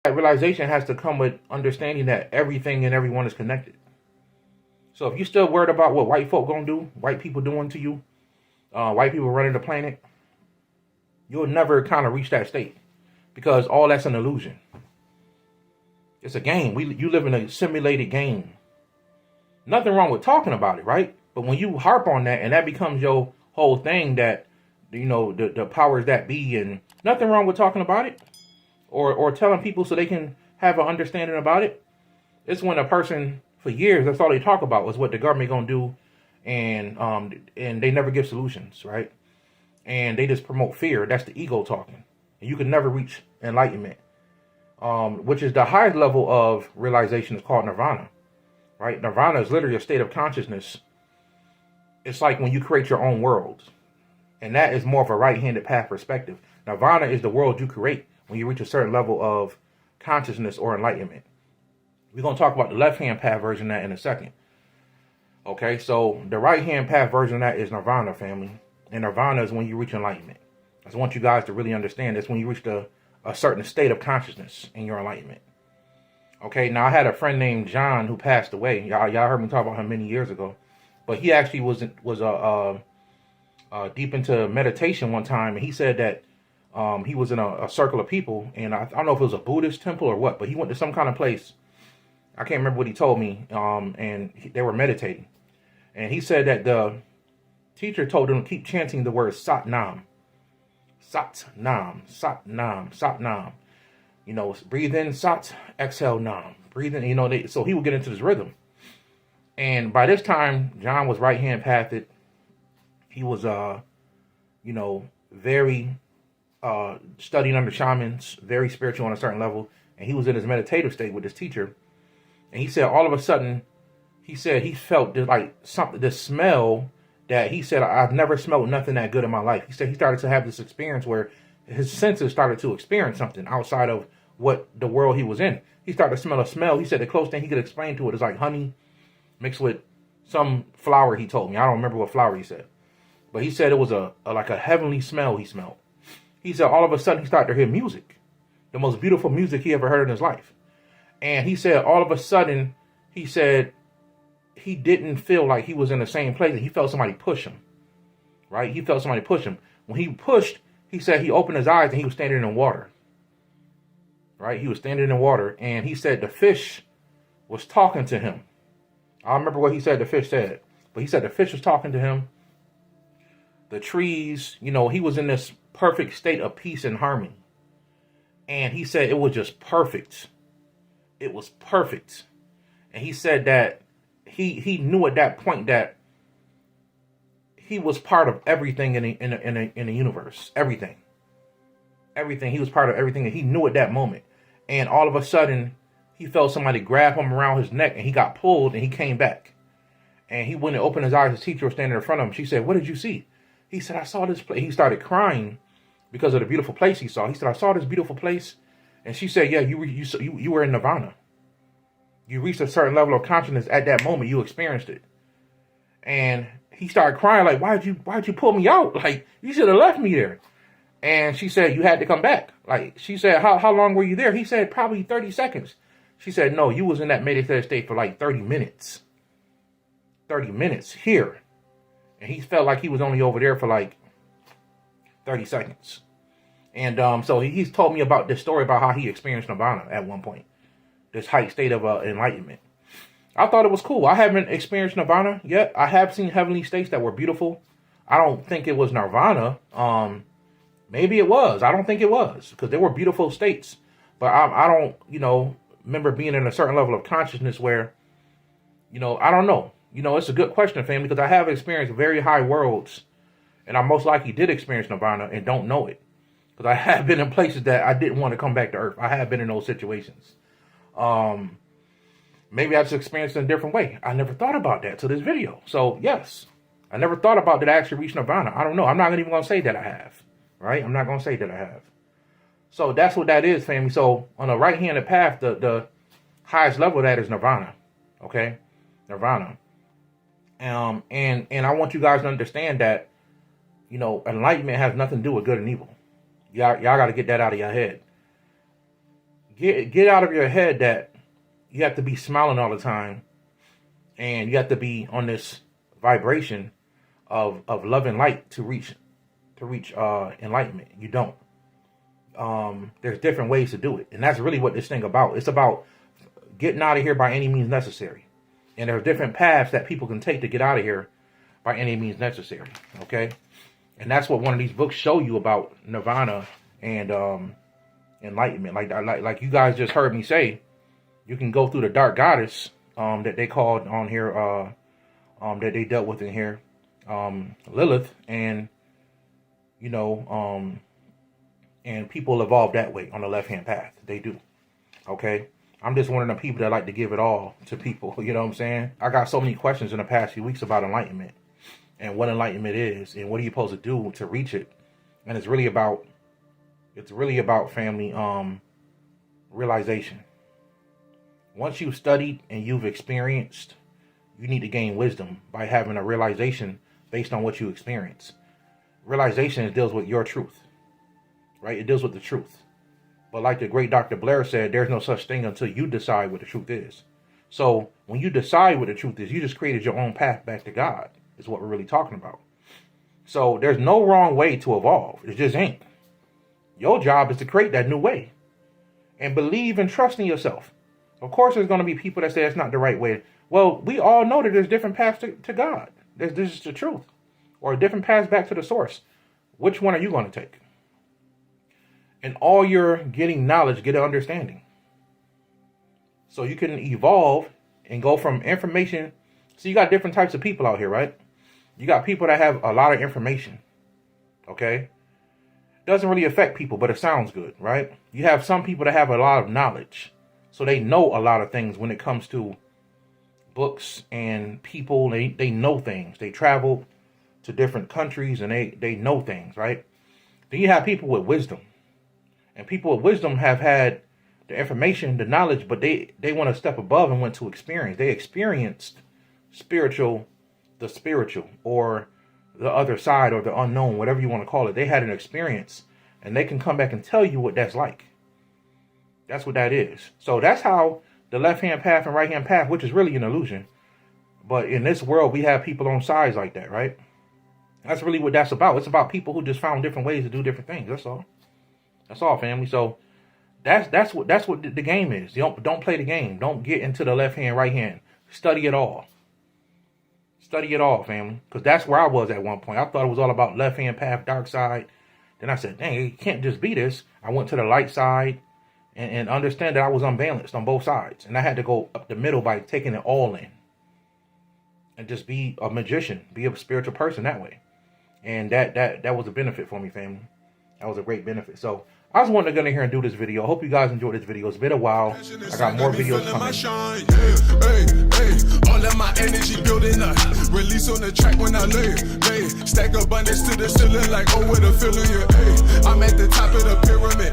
That realization has to come with understanding that everything and everyone is connected. So if you're still worried about what white folk gonna do, white people doing to you, white people running the planet, you'll never kind of reach that state because all that's an illusion. It's a game. You live in a simulated game. Nothing wrong with talking about it, right? But when you harp on that and that becomes your whole thing, that the powers that be, and nothing wrong with talking about it or telling people so they can have an understanding about it. It's when a person for years, that's all they talk about was what the government gonna do, and they never give solutions, right? And they just promote fear. That's the ego talking. And you can never reach enlightenment, which is the highest level of realization. Is called nirvana, right? Nirvana is literally a state of consciousness. It's like when you create your own world, and that is more of a right-handed path perspective. Nirvana is the world you create when you reach a certain level of consciousness or enlightenment. We're going to talk about the left-hand path version of that in a second. Okay, so the right-hand path version of that is nirvana, family. And nirvana is when you reach enlightenment. I just want you guys to really understand this. When you reach a certain state of consciousness in your enlightenment. Okay, now I had a friend named John who passed away. Y'all heard me talk about him many years ago. But he actually was deep into meditation one time. And he said that he was in a circle of people. And I don't know if it was a Buddhist temple or what. But he went to some kind of place. I can't remember what he told me. And they were meditating. And he said that the teacher told him to keep chanting the word Sat Nam. Sat Nam, Sat Nam, Sat Nam. Breathe in Sat, exhale Nam. Breathe in, so he would get into this rhythm. And by this time, John was right-hand pathed. He was, very studying under shamans, very spiritual on a certain level. And he was in his meditative state with his teacher. And he said all of a sudden, he felt the smell that he said, I've never smelled nothing that good in my life. He said he started to have this experience where his senses started to experience something outside of what the world he was in. He started to smell a smell. He said the closest thing he could explain to it is like honey mixed with some flower, he told me. I don't remember what flower he said. But he said it was like a heavenly smell he smelled. He said all of a sudden he started to hear music. The most beautiful music he ever heard in his life. And he said all of a sudden, he said he didn't feel like he was in the same place. And he felt somebody push him. Right? He felt somebody push him. When he pushed, he said he opened his eyes and he was standing in water. Right? He was standing in water. And he said the fish was talking to him. I don't remember what he said the fish said. But he said the fish was talking to him. The trees, he was in this perfect state of peace and harmony. And he said it was just perfect. It was perfect. And he said that he knew at that point that he was part of everything in the universe. Everything. He was part of everything, and he knew at that moment. And all of a sudden, he felt somebody grab him around his neck, and he got pulled, and he came back. And he went and opened his eyes. His teacher was standing in front of him. She said, "What did you see?" He said, "I saw this place." He started crying because of the beautiful place he saw. He said, "I saw this beautiful place." And she said, "Yeah, you were in nirvana. You reached a certain level of consciousness at that moment. You experienced it." And he started crying like, why'd you pull me out? Like, you should have left me there. And she said, "You had to come back." Like, she said, how long were you there? He said, "Probably 30 seconds. She said, "No, you was in that meditative state for like 30 minutes. 30 minutes here." And he felt like he was only over there for like 30 seconds. And so he's told me about this story about how he experienced nirvana at one point. This height state of enlightenment. I thought it was cool. I haven't experienced nirvana yet. I have seen heavenly states that were beautiful. I don't think it was nirvana. Maybe it was. I don't think it was. Because they were beautiful states. But I don't, remember being in a certain level of consciousness where, I don't know. It's a good question, family, because I have experienced very high worlds. And I most likely did experience nirvana and don't know it. Because I have been in places that I didn't want to come back to Earth. I have been in those situations. Maybe I just experienced it in a different way. I never thought about that till this video. So, yes. I never thought about that I actually reached nirvana. I don't know. I'm not even going to say that I have. Right? I'm not going to say that I have. So, that's what that is, family. So, on the right-handed path, the highest level of that is nirvana. Okay? Nirvana. And I want you guys to understand that, enlightenment has nothing to do with good and evil. Y'all got to get that out of your head. Get out of your head that you have to be smiling all the time, and you have to be on this vibration of love and light to reach enlightenment. You don't. There's different ways to do it, and that's really what this thing about. It's about getting out of here by any means necessary, and there's different paths that people can take to get out of here by any means necessary. Okay, and that's what one of these books show you about nirvana and enlightenment. Like you guys just heard me say, you can go through the dark goddess that they called on here, that they dealt with in here, Lilith, and and people evolve that way on the left-hand path. They do. Okay? I'm just one of the people that like to give it all to people. You know what I'm saying? I got so many questions in the past few weeks about enlightenment and what enlightenment is and what are you supposed to do to reach it. And it's really about family, realization. Once you've studied and you've experienced, you need to gain wisdom by having a realization based on what you experience. Realization deals with your truth, right? It deals with the truth. But like the great Dr. Blair said, there's no such thing until you decide what the truth is. So when you decide what the truth is, you just created your own path back to God, is what we're really talking about. So there's no wrong way to evolve. It just ain't. Your job is to create that new way and believe and trust in yourself. Of course, there's going to be people that say it's not the right way. Well, we all know that there's different paths to God. This is the truth. Or different paths back to the source. Which one are you going to take? And all you're getting knowledge, get an understanding. So you can evolve and go from information. So you got different types of people out here, right? You got people that have a lot of information. Okay? Doesn't really affect people, but it sounds good, right? You have some people that have a lot of knowledge. So they know a lot of things when it comes to books and people. They know things. They travel to different countries and they know things, right? Then you have people with wisdom. And people with wisdom have had the information, the knowledge, but they want to step above and went to experience. They experienced the spiritual, or the other side, or the unknown, whatever you want to call it. They had an experience, and they can come back and tell you what that's like. That's what that is. So that's how the left-hand path and right-hand path, which is really an illusion. But in this world, we have people on sides like that, right? That's really what that's about. It's about people who just found different ways to do different things. That's all. That's all, family. So that's what the game is. You don't play the game. Don't get into the left hand, right hand. Study it all. Study it all, family. Because that's where I was at one point. I thought it was all about left hand path, dark side. Then I said, dang, it can't just be this. I went to the light side and understand that I was unbalanced on both sides. And I had to go up the middle by taking it all in. And just be a magician. Be a spiritual person that way. And that was a benefit for me, family. That was a great benefit. So I just wanted to go in here and do this video. I hope you guys enjoyed this video. It's been a while. I got more videos coming. All of my energy building up. Release on the track when I lay. Stack abundance to the ceiling like, oh, what a feeling. I'm at the top of the pyramid.